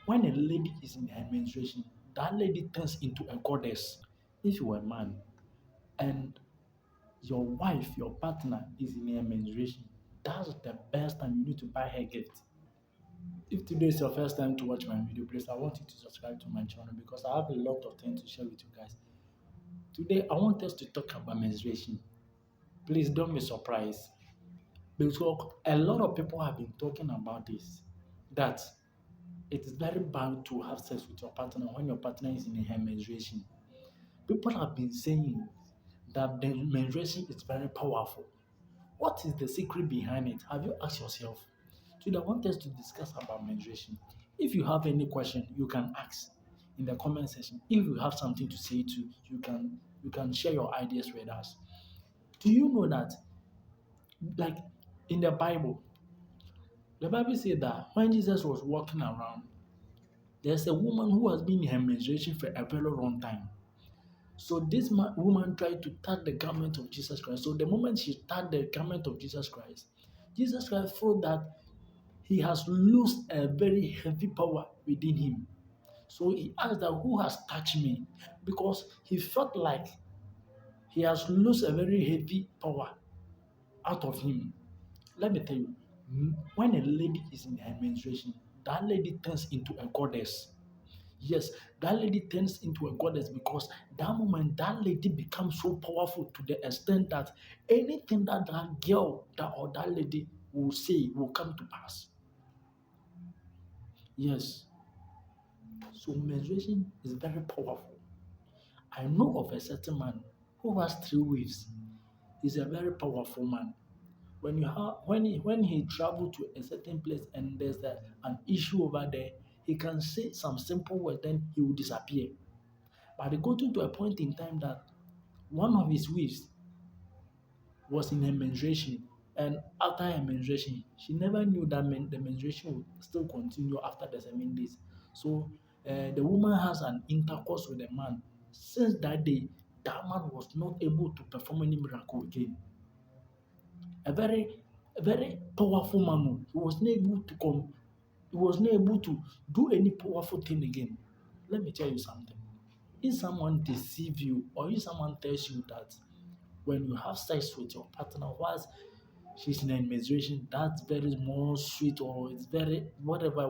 When a lady is in her menstruation, that lady turns into a goddess. If you are a man and your wife, your partner is in her menstruation, that's the best time you need to buy her gift. If today is your first time to watch my video, please I want you to subscribe to my channel because I have a lot of things to share with you guys. Today I want us to talk about menstruation. Please don't be surprised because a lot of people have been talking about this. That it is very bad to have sex with your partner when your partner is in her menstruation. People have been saying that the menstruation is very powerful. What is the secret behind it? Have you asked yourself? Today, I want us to discuss about menstruation. If you have any question, you can ask in the comment section. If you have something to say too, you can share your ideas with us. Do you know that, like in the Bible said that when Jesus was walking around, there's a woman who has been in her menstruation for a very long time. So this woman tried to touch the garment of Jesus Christ. So the moment she touched the garment of Jesus Christ felt that he has lost a very heavy power within him. So he asked that who has touched me? Because he felt like he has lost a very heavy power out of him. Let me tell you, when a lady is in her menstruation, that lady turns into a goddess. Yes, that lady turns into a goddess because that moment that lady becomes so powerful to the extent that anything that that girl that or that lady will say will come to pass. Yes, so menstruation is very powerful. I know of a certain man who has three wives. He's a very powerful man. When he travel to a certain place and there's an issue over there, he can say some simple words, then he will disappear. But it got to a point in time that one of his wives was in her menstruation, and after her menstruation, she never knew that the menstruation would still continue after the 7 days. So the woman has an intercourse with the man. Since that day, that man was not able to perform any miracle again. A very, a very powerful man. He was not able to come. He was not able to do any powerful thing again. Let me tell you something. If someone deceive you or if someone tells you that when you have sex with your partner whilst she's in a menstruation, that's very more sweet or it's very whatever.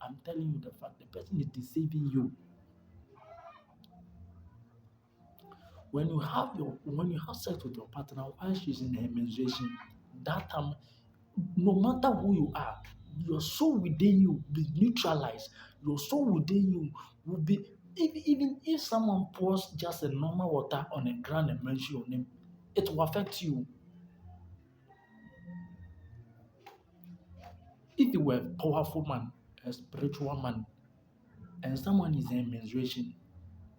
I'm telling you the fact the person is deceiving you. When you have sex with your partner while she's in her menstruation, that time, no matter who you are, your soul within you will be neutralized. Your soul within you will be even if someone pours just a normal water on the ground and mention your name, it will affect you. If you were a powerful man, a spiritual man, and someone is in menstruation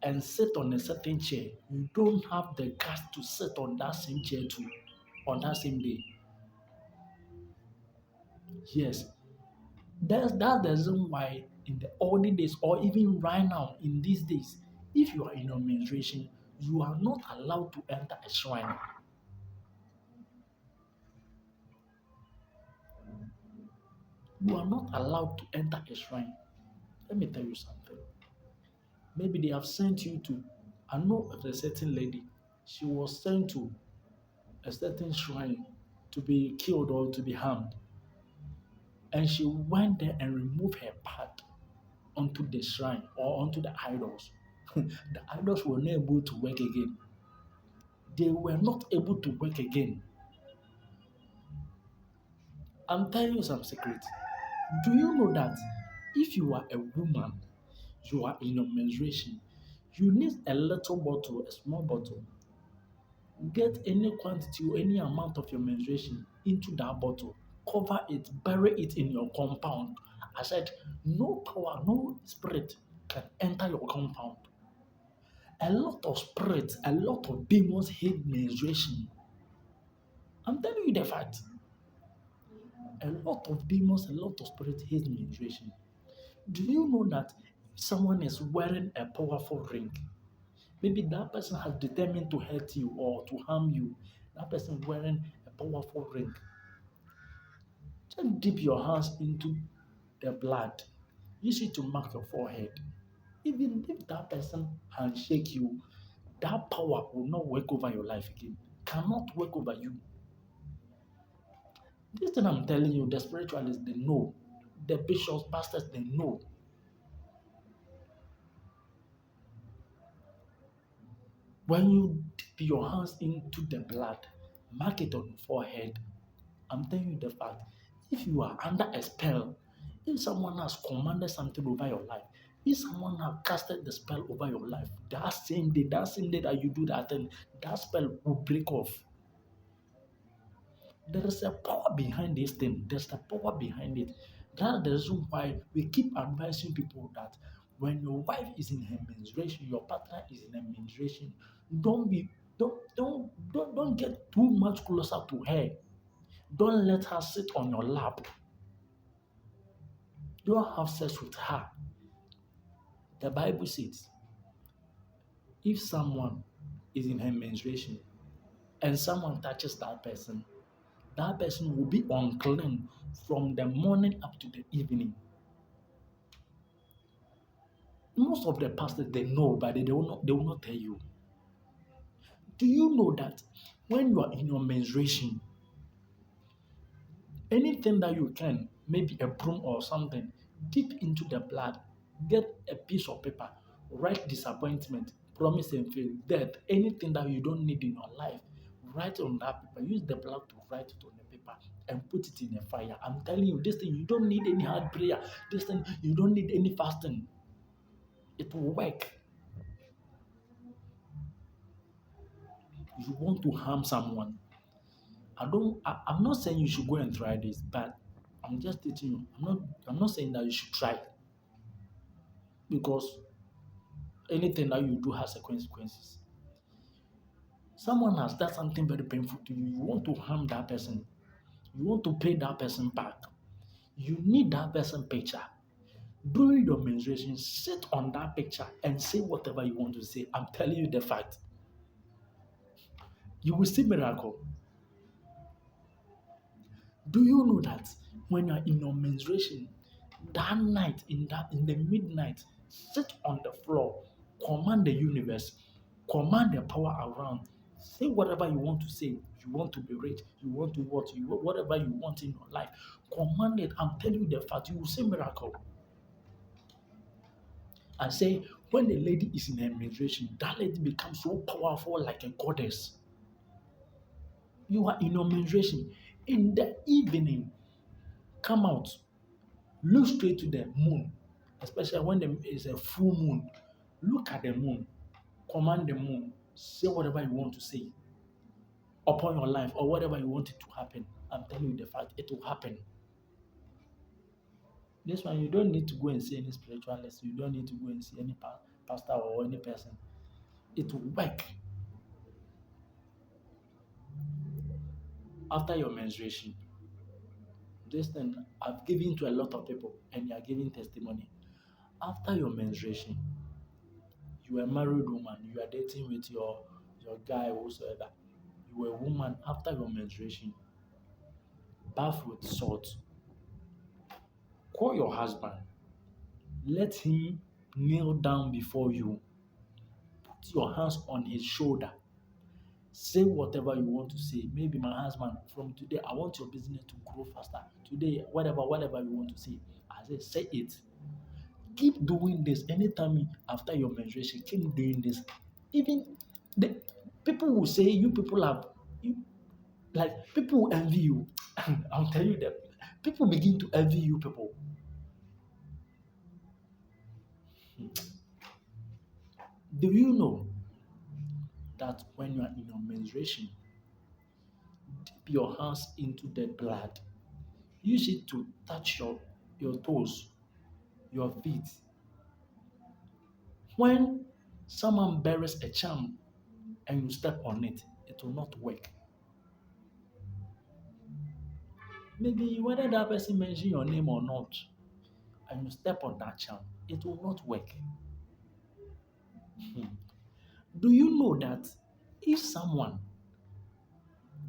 and sit on a certain chair, you don't have the guts to sit on that same chair too on that same day. Yes, that's the reason why in the olden days or even right now in these days, if you are in your menstruation, you are not allowed to enter a shrine. You are not allowed to enter a shrine. Let me tell you something. Maybe they have sent you to, I know of a certain lady, she was sent to a certain shrine to be killed or to be harmed. And she went there and removed her part onto the shrine or onto the idols. The idols were not able to work again. They were not able to work again. I'm telling you some secret. Do you know that if you are a woman, you are in your menstruation, you need a little bottle, a small bottle. Get any quantity or any amount of your menstruation into that bottle. Cover it, bury it in your compound. I said, no power, no spirit can enter your compound. A lot of spirits, a lot of demons hate menstruation. I'm telling you the fact. A lot of demons, a lot of spirits hate menstruation. Do you know that if someone is wearing a powerful ring, maybe that person has determined to hurt you or to harm you, that person wearing a powerful ring, just dip your hands into the blood Use it to mark your forehead. Even if that person handshake you, that power will not work over your life again. Cannot work over you. This thing I'm telling you, the spiritualists they know, the bishops, pastors they know. When you dip your hands into the blood, mark it on your forehead. I'm telling you the fact. If you are under a spell, if someone has commanded something over your life, if someone has casted the spell over your life, that same day that you do that thing, that spell will break off. There is a power behind this thing. There's a power behind it. That's the reason why we keep advising people that when your wife is in her menstruation, your partner is in her menstruation, don't be don't get too much closer to her. Don't let her sit on your lap. Don't have sex with her. The Bible says if someone is in her menstruation and someone touches that person will be unclean from the morning up to the evening. Most of the pastors they know, but they will not tell you. Do you know that when you are in your menstruation, anything that you can, maybe a broom or something, dip into the blood, get a piece of paper, write disappointment, promise and fail, death, anything that you don't need in your life, write on that paper. Use the blood to write it on the paper and put it in a fire. I'm telling you, this thing you don't need any hard prayer. This thing you don't need any fasting. It will work. You want to harm someone. I'm not saying you should go and try this, but I'm just teaching you. I'm not saying that you should try because anything that you do has a consequences. Someone has done something very painful to you. You want to harm that person. You want to pay that person back. You need that person picture. During your menstruation, sit on that picture and say whatever you want to say. I'm telling you the fact. You will see miracle. Do you know that when you're in your menstruation, that night, in the midnight, sit on the floor, command the universe, command the power around, say whatever you want to say. You want to be rich, you want to what you whatever you want in your life. Command it. I'm telling you the fact, you will see miracle. And say when the lady is in her menstruation, that lady becomes so powerful like a goddess. You are in your menstruation. In the evening, come out. Look straight to the moon, especially when there is a full moon. Look at the moon, command the moon, say whatever you want to say upon your life or whatever you want it to happen. I'm telling you the fact, it will happen. This one, you don't need to go and see any spiritualist, you don't need to go and see any pastor or any person. It will work. After your menstruation, this thing I've given to a lot of people and they are giving testimony. After your menstruation, you are a married woman, you are dating with your guy or whosoever. You are a woman after your menstruation, bath with salt. Call your husband, let him kneel down before you, put your hands on his shoulder, say whatever you want to say. Maybe my husband, from today, I want your business to grow faster. Today, whatever you want to say, say it. Keep doing this anytime after your menstruation. Keep doing this. Even the people will say you people have you, like people will envy you. I'll tell you that people begin to envy you people. Do you know that when you are in your menstruation, dip your hands into the blood. Use it to touch your toes, your feet. When someone buries a charm and you step on it, it will not work. Maybe whether that person mention your name or not, and you step on that charm, it will not work. Hmm. Do you know that if someone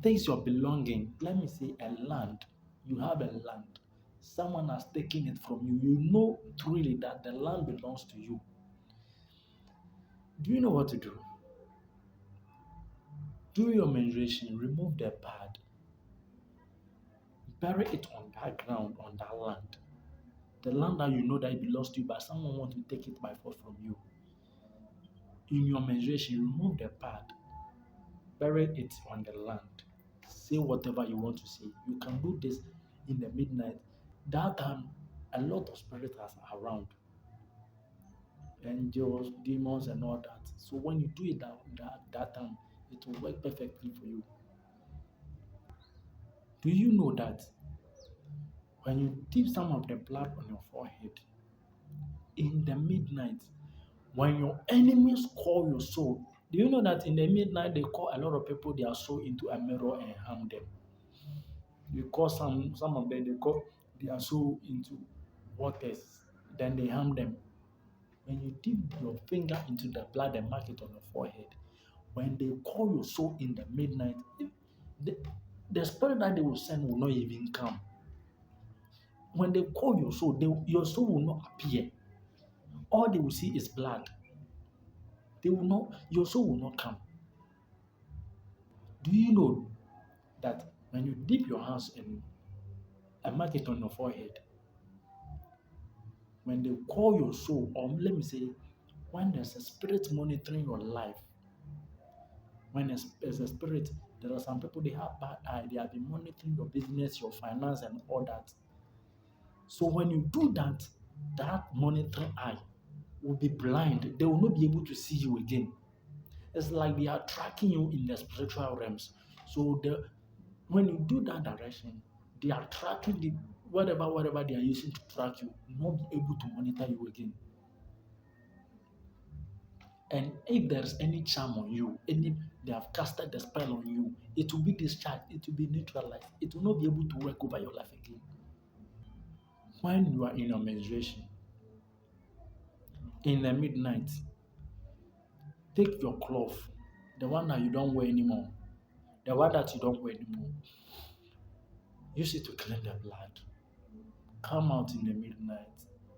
takes your belonging, let me say a land, you have a land, someone has taken it from you, you know truly that the land belongs to you. Do you know what to do? Do your menstruation, remove the pad, bury it on that ground, on that land. The land that you know that it belongs to you, but someone wants to take it by force from you. In your menstruation, remove the pad, bury it on the land. Say whatever you want to say. You can do this in the midnight. That time, a lot of spirits are around, angels, demons, and all that. So when you do it that time, it will work perfectly for you. Do you know that when you dip some of the blood on your forehead in the midnight, when your enemies call your soul, do you know that in the midnight they call a lot of people their soul into a mirror and hang them? You call some of them they call their soul into waters, then they hang them. When you dip your finger into the blood and mark it on your forehead, when they call your soul in the midnight, the, the spirit that they will send will not even come. When they call your soul, your soul will not appear. All they will see is blood. They will not, your soul will not come. Do you know that when you dip your hands in and mark it on your forehead, when they call your soul, or let me say, when there's a spirit monitoring your life, when there's a spirit, there are some people they have bad eye, they have been monitoring your business, your finance, and all that. So when you do that, that monitoring eye will be blind. They will not be able to see you again. It's like they are tracking you in the spiritual realms. So when you do that direction, they are tracking the whatever they are using to track you, will not be able to monitor you again. And if there's any charm on you, any they have casted the spell on you, it will be discharged, it will be neutralized, it will not be able to work over your life again. When you are in your menstruation, in the midnight, take your cloth, the one that you don't wear anymore, the one that you don't wear anymore, use it to clean the blood. Come out in the midnight,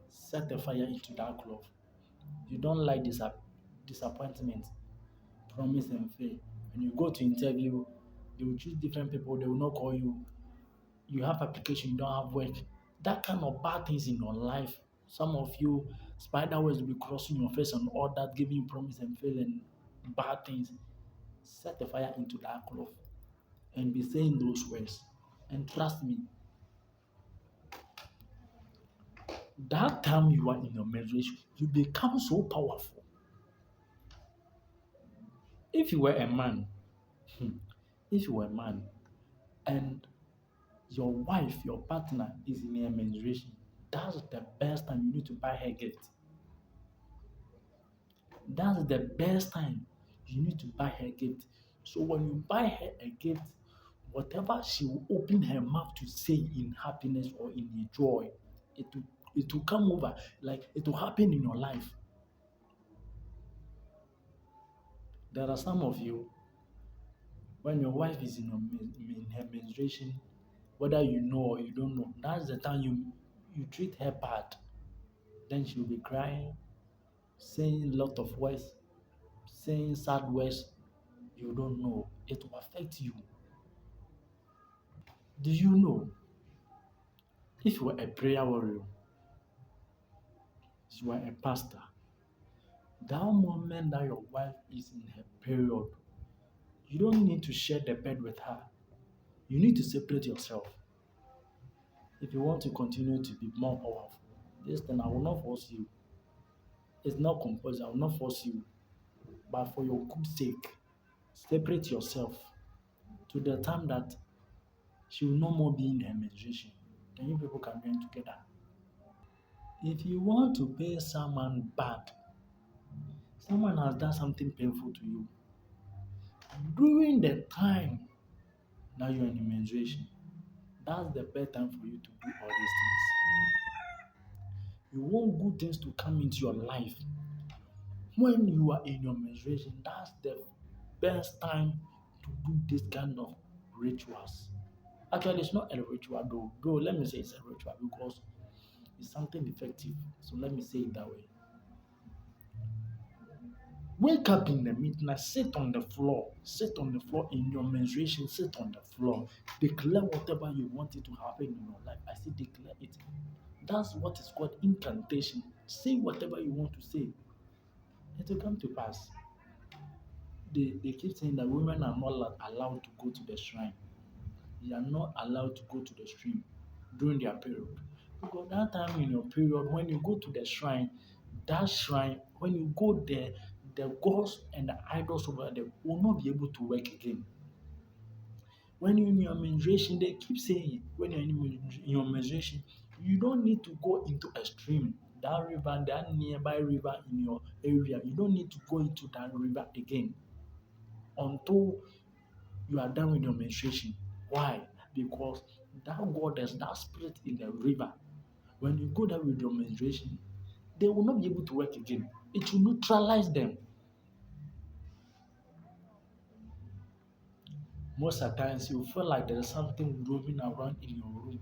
set a fire into that cloth. You don't like disappointment, promise and fail. When you go to interview, they will choose different people, they will not call you. You have application, you don't have work. That kind of bad things in your life. Some of you, spider webs will be crossing your face and all that, giving you promise and fail and bad things. Set the fire into that cloth and be saying those words. And trust me, that time you are in your menstruation, you become so powerful. If you were a man, hmm, if you were a man and your wife, your partner is in her menstruation, that's the best time you need to buy her gift. That's the best time you need to buy her gift. So when you buy her a gift, whatever she will open her mouth to say in happiness or in joy, it will, it will come over, like it will happen in your life. There are some of you, when your wife is in her menstruation, whether you know or you don't know, that's the time you treat her bad. Then she'll be crying, saying a lot of words, saying sad words. You don't know. It will affect you. Do you know if you are a prayer warrior, if you are a pastor, that moment that your wife is in her period, you don't need to share the bed with her. You need to separate yourself if you want to continue to be more powerful. This thing I will not force you. It's not compulsory. I will not force you. But for your good sake, separate yourself to the time that she will no more be in her menstruation. Then you people can join together. If you want to pay someone bad, someone has done something painful to you during the time that you're in menstruation, that's the best time for you to do all these things. You want good things to come into your life. When you are in your menstruation, that's the best time to do this kind of rituals. Actually, it's not a ritual, though. Let me say it's a ritual because it's something effective. So let me say it that way. Wake up in the midnight, sit on the floor in your menstruation, sit on the floor. Declare whatever you want it to happen in your life. I say declare it. That's what is called incantation. Say whatever you want to say. It will come to pass. They keep saying that women are not allowed to go to the shrine. They are not allowed to go to the stream during their period. Because that time in your period, when you go to the shrine, that shrine, when you go there, the gods and the idols over there will not be able to work again. When you're in your menstruation, they keep saying when you're in your menstruation, you don't need to go into a stream, that river, that nearby river in your area. You don't need to go into that river again until you are done with your menstruation. Why? Because that goddess, that spirit in the river, when you go there with your menstruation, they will not be able to work again. It will neutralize them. Most of the times, you feel like there is something roaming around in your room.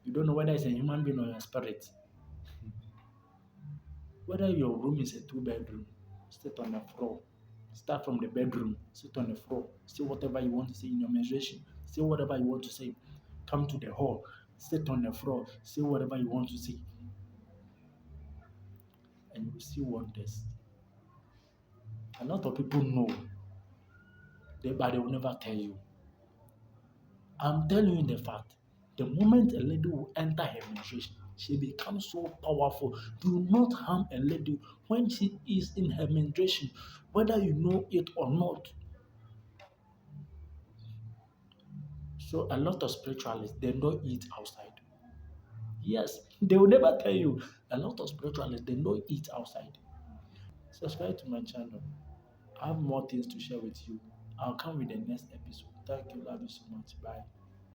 You don't know whether it's a human being or a spirit. Whether your room is a two-bedroom, sit on the floor. Start from the bedroom, sit on the floor. Say whatever you want to say in your menstruation. Say whatever you want to say. Come to the hall, sit on the floor, say whatever you want to say, and you will see wonders. A lot of people know, but they will never tell you. I'm telling you the fact. The moment a lady will enter her menstruation, she becomes so powerful. Do not harm a lady when she is in her menstruation, whether you know it or not. So a lot of spiritualists they don't eat outside. Yes, they will never tell you. A lot of spiritualists they don't eat outside. Subscribe to my channel. I have more things to share with you. I'll come with the next episode. Thank you. Love you so much. Bye.